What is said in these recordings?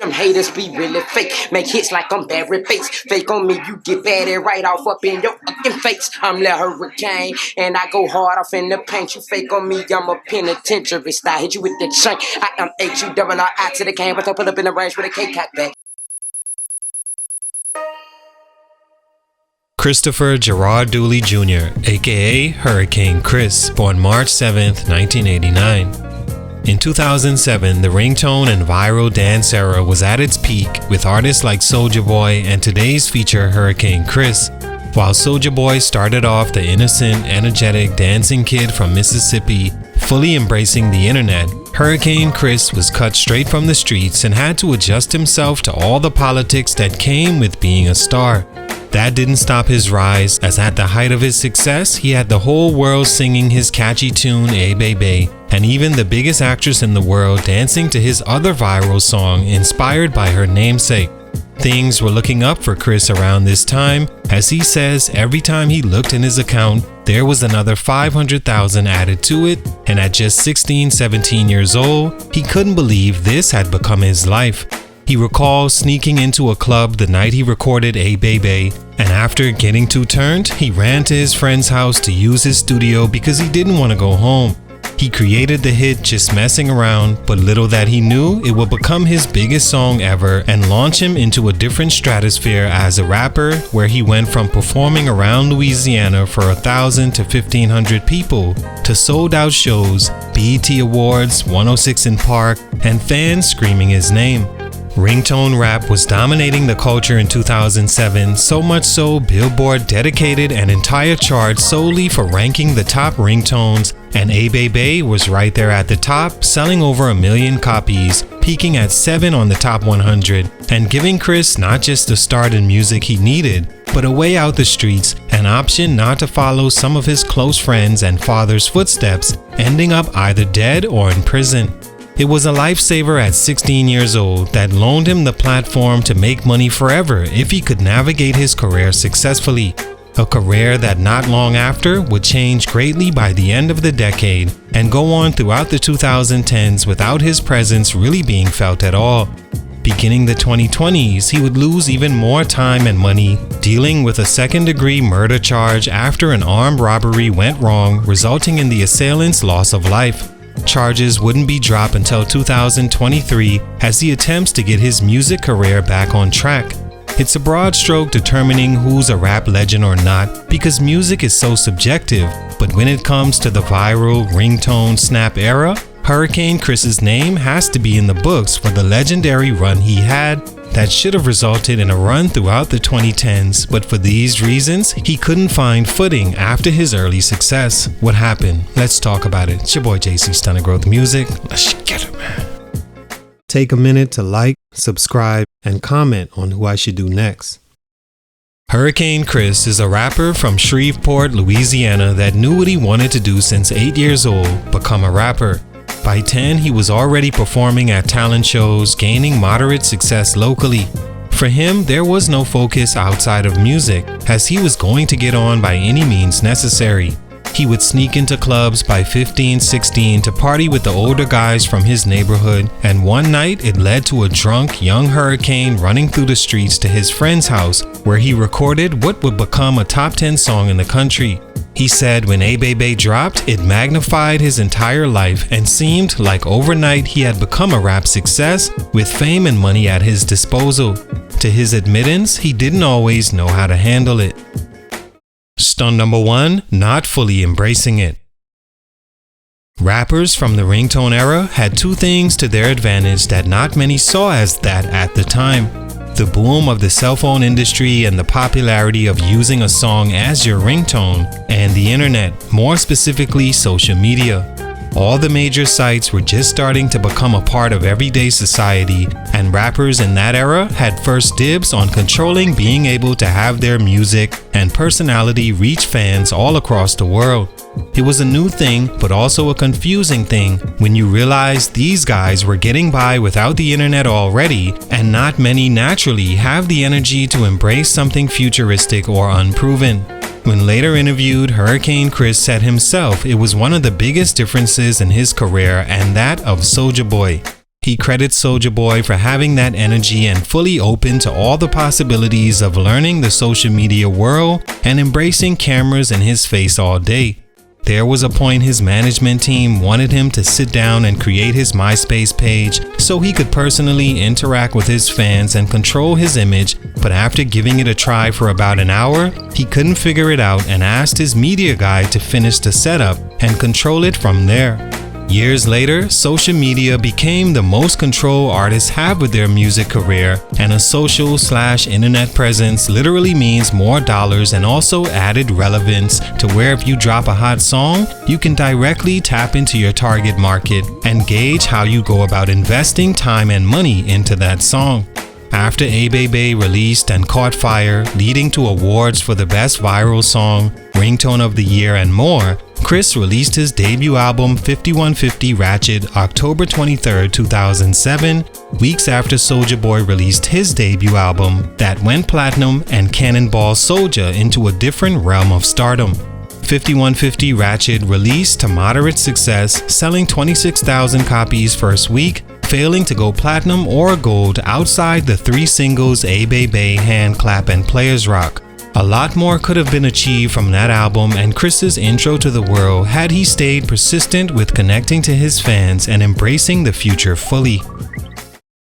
Them haters be really fake, make hits like I'm Barry Bates. Fake on me, you get batted right off up in your fucking face. I'm the hurricane, and I go hard off in the paint. You fake on me, I'm a penitentiary style. Hit you with the shank. I am H-U-R-R-I to the can, but I pull up in the range with a K-cock back. Christopher Gerard Dooley Jr., aka Hurricane Chris, born March 7th, 1989. In 2007, the ringtone and viral dance era was at its peak with artists like Soulja Boy and today's feature Hurricane Chris. While Soulja Boy started off the innocent, energetic, dancing kid from Mississippi, fully embracing the internet, Hurricane Chris was cut straight from the streets and had to adjust himself to all the politics that came with being a star. That didn't stop his rise, as at the height of his success, he had the whole world singing his catchy tune, Hey Baby, and even the biggest actress in the world dancing to his other viral song inspired by her namesake. Things were looking up for Chris around this time, as he says every time he looked in his account, there was another 500,000 added to it, and at just 16-17 years old, he couldn't believe this had become his life. He recalls sneaking into a club the night he recorded Hey Baby, and after getting too turned, he ran to his friend's house to use his studio because he didn't want to go home. He created the hit Just Messing Around, but little that he knew it would become his biggest song ever and launch him into a different stratosphere as a rapper, where he went from performing around Louisiana for 1,000 to 1,500 people to sold out shows, BET Awards, 106 in Park, and fans screaming his name. Ringtone rap was dominating the culture in 2007, so much so Billboard dedicated an entire chart solely for ranking the top ringtones, and Hey Baby was right there at the top, selling over 1 million copies, peaking at 7 on the top 100, and giving Chris not just the start in music he needed, but a way out the streets, an option not to follow some of his close friends and father's footsteps, ending up either dead or in prison. It was a lifesaver at 16 years old that loaned him the platform to make money forever if he could navigate his career successfully. A career that not long after would change greatly by the end of the decade and go on throughout the 2010s without his presence really being felt at all. Beginning the 2020s, he would lose even more time and money dealing with a second-degree murder charge after an armed robbery went wrong, resulting in the assailant's loss of life. Charges wouldn't be dropped until 2023 as he attempts to get his music career back on track. It's a broad stroke determining who's a rap legend or not because music is so subjective, but when it comes to the viral ringtone snap era, Hurricane Chris's name has to be in the books for the legendary run he had that should have resulted in a run throughout the 2010s, but for these reasons, he couldn't find footing after his early success. What happened? Let's talk about it. It's your boy JC, Stunted Growth Music. Let's get it, man. Take a minute to like, subscribe, and comment on who I should do next. Hurricane Chris is a rapper from Shreveport, Louisiana that knew what he wanted to do since 8 years old, become a rapper. By 10, he was already performing at talent shows, gaining moderate success locally. For him, there was no focus outside of music, as he was going to get on by any means necessary. He would sneak into clubs by 15, 16 to party with the older guys from his neighborhood, and one night it led to a drunk young Hurricane running through the streets to his friend's house, where he recorded what would become a top 10 song in the country. He said when Hey Baby dropped, it magnified his entire life and seemed like overnight he had become a rap success with fame and money at his disposal. To his admittance, he didn't always know how to handle it. Stunt number 1, not fully embracing it. Rappers from the ringtone era had two things to their advantage that not many saw as that at the time. The boom of the cell phone industry and the popularity of using a song as your ringtone, and the internet, more specifically social media. All the major sites were just starting to become a part of everyday society, and rappers in that era had first dibs on controlling being able to have their music and personality reach fans all across the world. It was a new thing, but also a confusing thing when you realize these guys were getting by without the internet already, and not many naturally have the energy to embrace something futuristic or unproven. When later interviewed, Hurricane Chris said himself it was one of the biggest differences in his career and that of Soulja Boy. He credits Soulja Boy for having that energy and fully open to all the possibilities of learning the social media world and embracing cameras in his face all day. There was a point his management team wanted him to sit down and create his MySpace page so he could personally interact with his fans and control his image, but after giving it a try for about an hour, he couldn't figure it out and asked his media guy to finish the setup and control it from there. Years later, social media became the most control artists have with their music career, and a social/internet presence literally means more dollars and also added relevance to where if you drop a hot song, you can directly tap into your target market and gauge how you go about investing time and money into that song. After Abebe released and caught fire, leading to awards for the best viral song, ringtone of the year, and more, Chris released his debut album 5150 Ratchet October 23, 2007, weeks after Soulja Boy released his debut album that went platinum and cannonballed Soulja into a different realm of stardom. 5150 Ratchet released to moderate success, selling 26,000 copies first week, failing to go platinum or gold outside the three singles Abebe, Hand Clap, and Players Rock. A lot more could have been achieved from that album and Chris's intro to the world had he stayed persistent with connecting to his fans and embracing the future fully.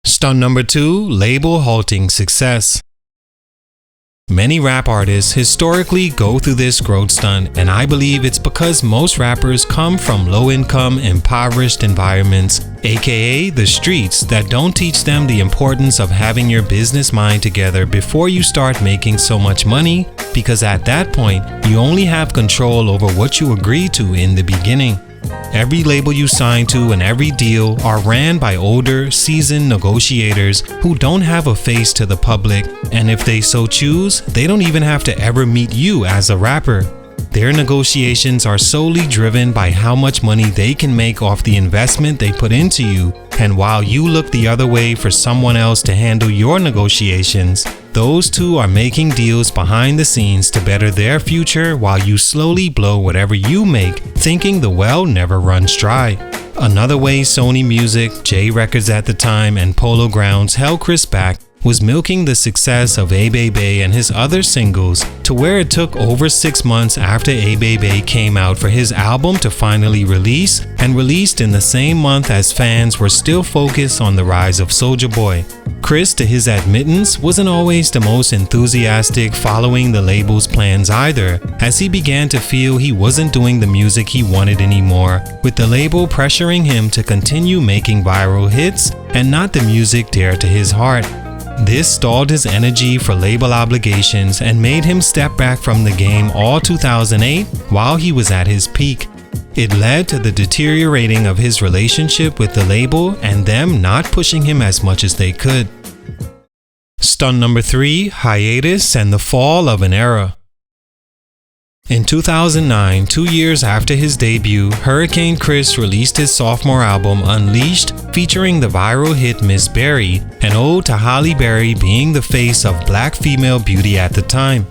Stunt number 2, label halting success. Many rap artists historically go through this growth stunt, and I believe it's because most rappers come from low-income, impoverished environments, aka the streets, that don't teach them the importance of having your business mind together before you start making so much money, because at that point, you only have control over what you agree to in the beginning. Every label you sign to and every deal are ran by older, seasoned negotiators who don't have a face to the public, and if they so choose, they don't even have to ever meet you as a rapper. Their negotiations are solely driven by how much money they can make off the investment they put into you, and while you look the other way for someone else to handle your negotiations, those two are making deals behind the scenes to better their future while you slowly blow whatever you make, thinking the well never runs dry. Another way Sony Music, J Records at the time, and Polo Grounds held Chris back was milking the success of Abebe and his other singles to where it took over 6 months after Abebe came out for his album to finally release, and released in the same month as fans were still focused on the rise of Soulja Boy. Chris, to his admittance, wasn't always the most enthusiastic following the label's plans either, as he began to feel he wasn't doing the music he wanted anymore, with the label pressuring him to continue making viral hits and not the music dear to his heart. This stalled his energy for label obligations and made him step back from the game all 2008 while he was at his peak. It led to the deteriorating of his relationship with the label and them not pushing him as much as they could. Stunt number 3, hiatus and the fall of an era. In 2009, 2 years after his debut, Hurricane Chris released his sophomore album Unleashed, featuring the viral hit Miss Berry, an ode to Halle Berry being the face of black female beauty at the time.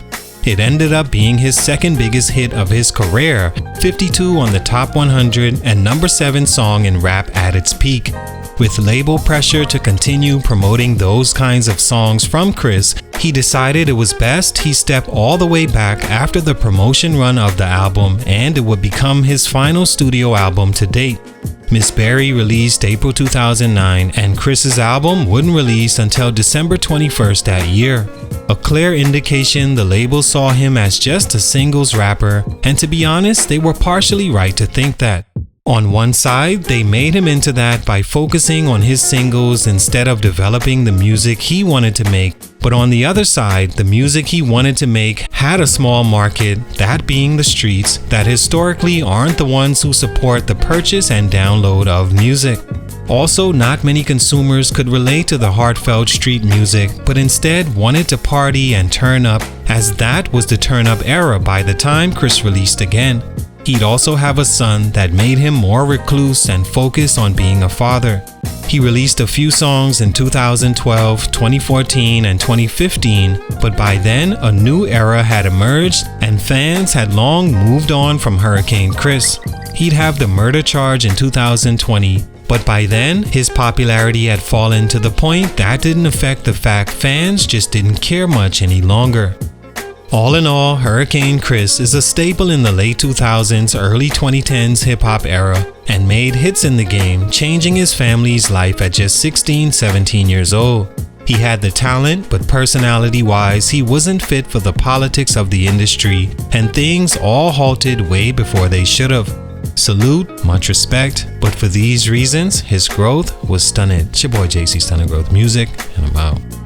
It ended up being his second biggest hit of his career, 52 on the top 100 and number 7 song in rap at its peak. With label pressure to continue promoting those kinds of songs from Chris, he decided it was best he step all the way back after the promotion run of the album, and it would become his final studio album to date. Miss Berry released April 2009, and Chris's album wouldn't release until December 21st that year. A clear indication the label saw him as just a singles rapper, and to be honest, they were partially right to think that. On one side, they made him into that by focusing on his singles instead of developing the music he wanted to make. But on the other side, the music he wanted to make had a small market, that being the streets, that historically aren't the ones who support the purchase and download of music. Also, not many consumers could relate to the heartfelt street music, but instead wanted to party and turn up, as that was the turn up era by the time Chris released again. He'd also have a son that made him more recluse and focused on being a father. He released a few songs in 2012, 2014, and 2015, but by then a new era had emerged and fans had long moved on from Hurricane Chris. He'd have the murder charge in 2020, But by then, his popularity had fallen to the point that didn't affect the fact fans just didn't care much any longer. All in all, Hurricane Chris is a staple in the late 2000s, early 2010s hip-hop era and made hits in the game, changing his family's life at just 16, 17 years old. He had the talent, but personality-wise, he wasn't fit for the politics of the industry, and things all halted way before they should have. Salute, much respect, but for these reasons, his growth was stunted. It's your boy JC Stunted Growth Music, and I'm out.